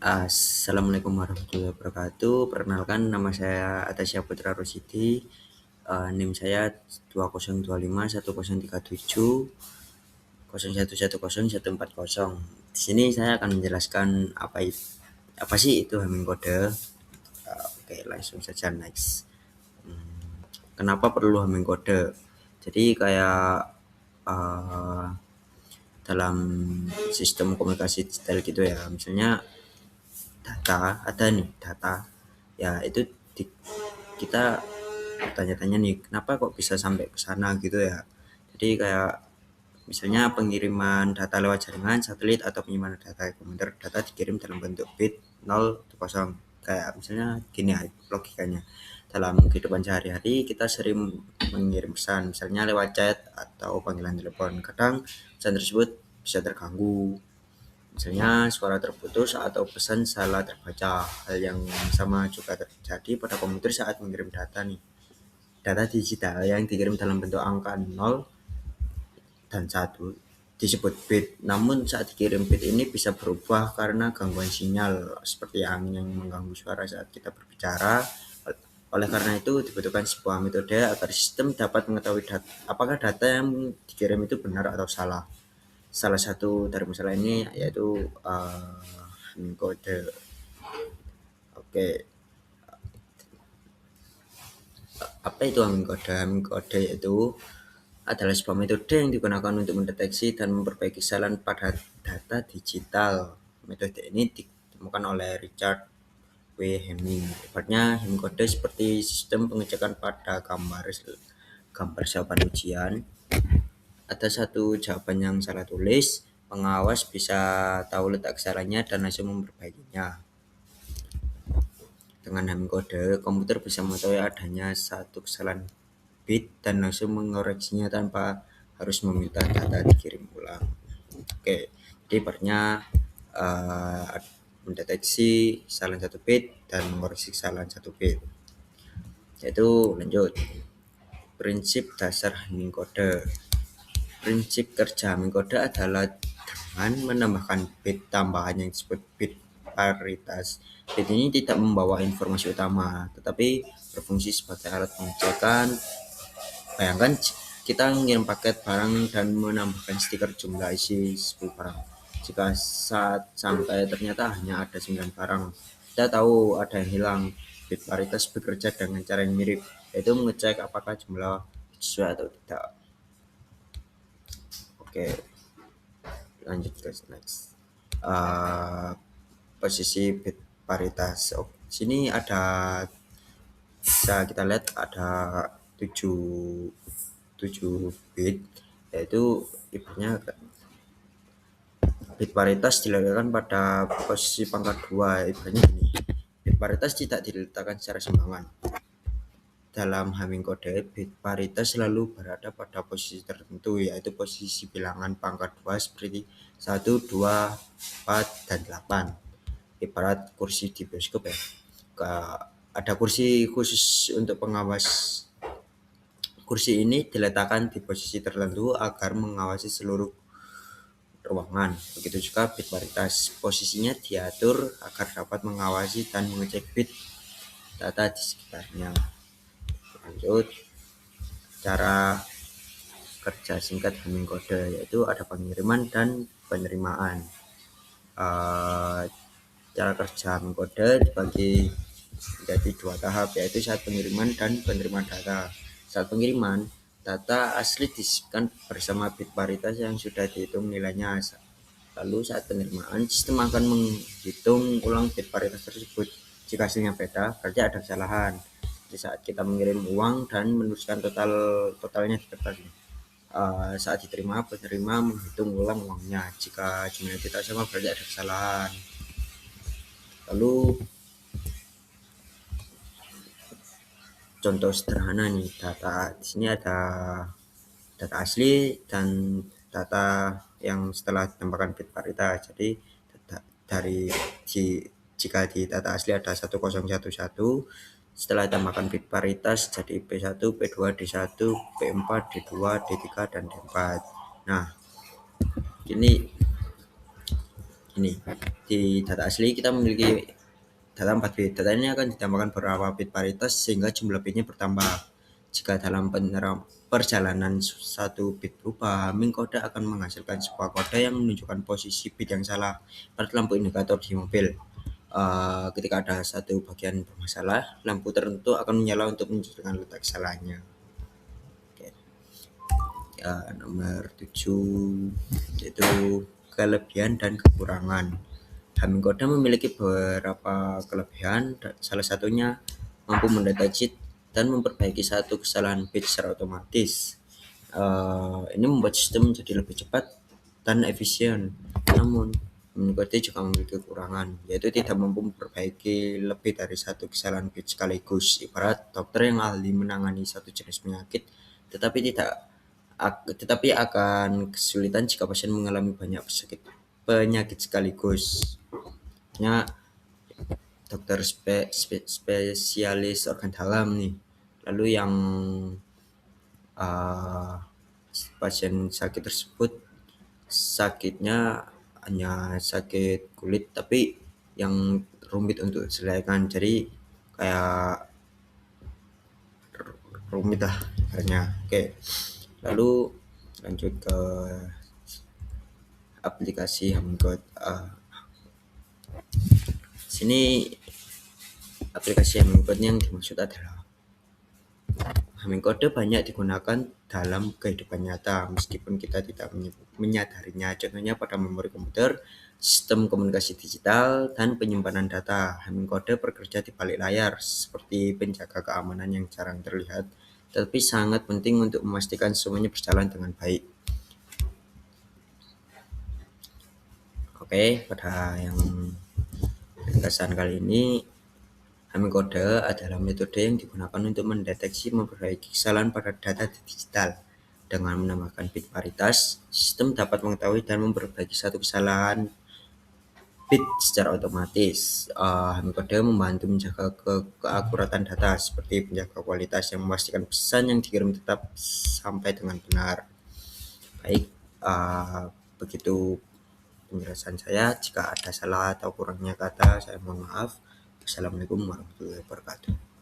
Assalamualaikum warahmatullahi wabarakatuh. Perkenalkan nama saya Atasya Putra Rosidi. NIM saya 2025 137011140. Di sini saya akan menjelaskan apa sih itu Hamin Kode. Oke, langsung saja next. Kenapa perlu Hamin Kode? Jadi kayak uh, dalam sistem komunikasi digital gitu ya. Misalnya data ya itu kita bertanya-tanya nih kenapa kok bisa sampai ke sana gitu ya. Jadi kayak misalnya pengiriman data lewat jaringan satelit atau penyimpanan data komputer, data dikirim dalam bentuk bit 0 atau 0. Kayak misalnya gini ya logikanya, dalam kehidupan sehari-hari kita sering mengirim pesan misalnya lewat chat atau panggilan telepon. Kadang pesan tersebut bisa terganggu, misalnya suara terputus atau pesan salah terbaca. Hal yang sama juga terjadi pada komputer saat mengirim data nih. Data digital yang dikirim dalam bentuk angka 0 dan 1 disebut bit. Namun saat dikirim bit ini bisa berubah karena gangguan sinyal seperti angin yang mengganggu suara saat kita berbicara. Oleh karena itu dibutuhkan sebuah metode agar sistem dapat mengetahui apakah data yang dikirim itu benar atau salah. Salah satu dari masalah ini yaitu kode. Oke, apa itu Hamin kode? Hamin kode itu adalah sebuah metode yang digunakan untuk mendeteksi dan memperbaiki kesalahan pada data digital. Metode ini ditemukan oleh Richard W. Hamming. Ibaratnya Hamming kode seperti sistem pengecekan pada gambar jawaban ujian. Ada satu jawaban yang salah tulis, pengawas bisa tahu letak kesalahannya dan langsung memperbaikinya. Dengan Hamming kode, komputer bisa mengetahui adanya satu kesalahan bit dan langsung mengoreksinya tanpa harus meminta data dikirim ulang. Oke, jadi ibaratnya mendeteksi kesalahan satu bit dan mengoreksi kesalahan satu bit. Yaitu lanjut, prinsip dasar Hamming kode. Prinsip kerja Hamming kode adalah dengan menambahkan bit tambahan yang disebut bit paritas. Bit ini tidak membawa informasi utama, tetapi berfungsi sebagai alat pengecekan. Bayangkan kita ngirim paket barang dan menambahkan stiker jumlah isi 10 barang. Jika saat sampai ternyata hanya ada 9 barang, kita tahu ada yang hilang. Bit paritas bekerja dengan cara yang mirip, yaitu mengecek apakah jumlah sesuai atau tidak. Oke, lanjut ke next. Posisi bit paritas. Sini ada, bisa kita lihat ada 7 bit, yaitu ibaratnya bit paritas diletakkan pada posisi pangkat 2. Ibaratnya ini, bit paritas tidak diletakkan secara sembarangan. Dalam Hamming kode, bit paritas selalu berada pada posisi tertentu, yaitu posisi bilangan pangkat 2 seperti 1, 2, 4, dan 8. Ibarat kursi di bioskop ya. Ada kursi khusus untuk pengawas. Kursi ini diletakkan di posisi tertentu agar mengawasi seluruh ruangan. Begitu juga bit paritas, posisinya diatur agar dapat mengawasi dan mengecek bit data di sekitarnya. Lanjut, cara kerja singkat Hamming kode, yaitu ada pengiriman dan penerimaan. Cara kerja Hamming kode dibagi menjadi 2 tahap, yaitu saat pengiriman dan penerimaan data. Saat pengiriman, data asli disimpan bersama bit paritas yang sudah dihitung nilainya. Lalu saat penerimaan, sistem akan menghitung ulang bit paritas tersebut. Jika hasilnya beda, berarti ada kesalahan. Di saat kita mengirim uang dan menuliskan totalnya di kertas. Saat diterima, penerima menghitung ulang uangnya. Jika jumlahnya tidak sama, berarti ada kesalahan. Lalu contoh sederhana nih, data di sini ada data asli dan data yang setelah ditambahkan bit paritas. Jadi jika di data asli ada 1011, setelah ditambahkan bit paritas jadi P1, P2, D1, P4, D2, D3, dan D4. Nah, ini Ini di data asli kita memiliki data 4 bit. Data ini akan ditambahkan beberapa bit paritas sehingga jumlah bitnya bertambah. Jika dalam perjalanan satu bit berubah, Hamming kode akan menghasilkan sebuah kode yang menunjukkan posisi bit yang salah pada lampu indikator di mobil. Ketika ada satu bagian bermasalah, lampu tertentu akan menyala untuk menunjukkan letak kesalahannya. Oke. Ya, nomor 7 yaitu kelebihan dan kekurangan. Hamming code memiliki beberapa kelebihan, salah satunya mampu mendeteksi dan memperbaiki satu kesalahan bit secara otomatis. Ini membuat sistem menjadi lebih cepat dan efisien. Namun, Hamming code juga memiliki kekurangan, yaitu tidak mampu memperbaiki lebih dari satu kesalahan bit sekaligus. Ibarat dokter yang ahli menangani satu jenis penyakit, tetapi akan kesulitan jika pasien mengalami banyak penyakit sekaligus. Nya dokter spesialis organ dalam nih. Lalu yang uh, pasien sakit tersebut sakitnya hanya sakit kulit tapi yang rumit untuk diselesaikan, jadi kayak rumit lah akhirnya. Oke, lalu lanjut ke aplikasi Hamcode. Sini aplikasi Hamcode yang dimaksud adalah Hamming code banyak digunakan dalam kehidupan nyata meskipun kita tidak menyadarinya. Contohnya pada memori komputer, sistem komunikasi digital, dan penyimpanan data. Hamming code bekerja di balik layar seperti penjaga keamanan yang jarang terlihat, tetapi sangat penting untuk memastikan semuanya berjalan dengan baik. Oke, pada yang ringkasan kali ini, Hamming code adalah metode yang digunakan untuk mendeteksi memperbaiki kesalahan pada data digital. Dengan menambahkan bit paritas, sistem dapat mengetahui dan memperbaiki satu kesalahan bit secara otomatis. Hamming code membantu menjaga keakuratan data seperti menjaga kualitas yang memastikan pesan yang dikirim tetap sampai dengan benar. Baik, begitu penjelasan saya. Jika ada salah atau kurangnya kata, saya mohon maaf. Assalamualaikum warahmatullahi wabarakatuh.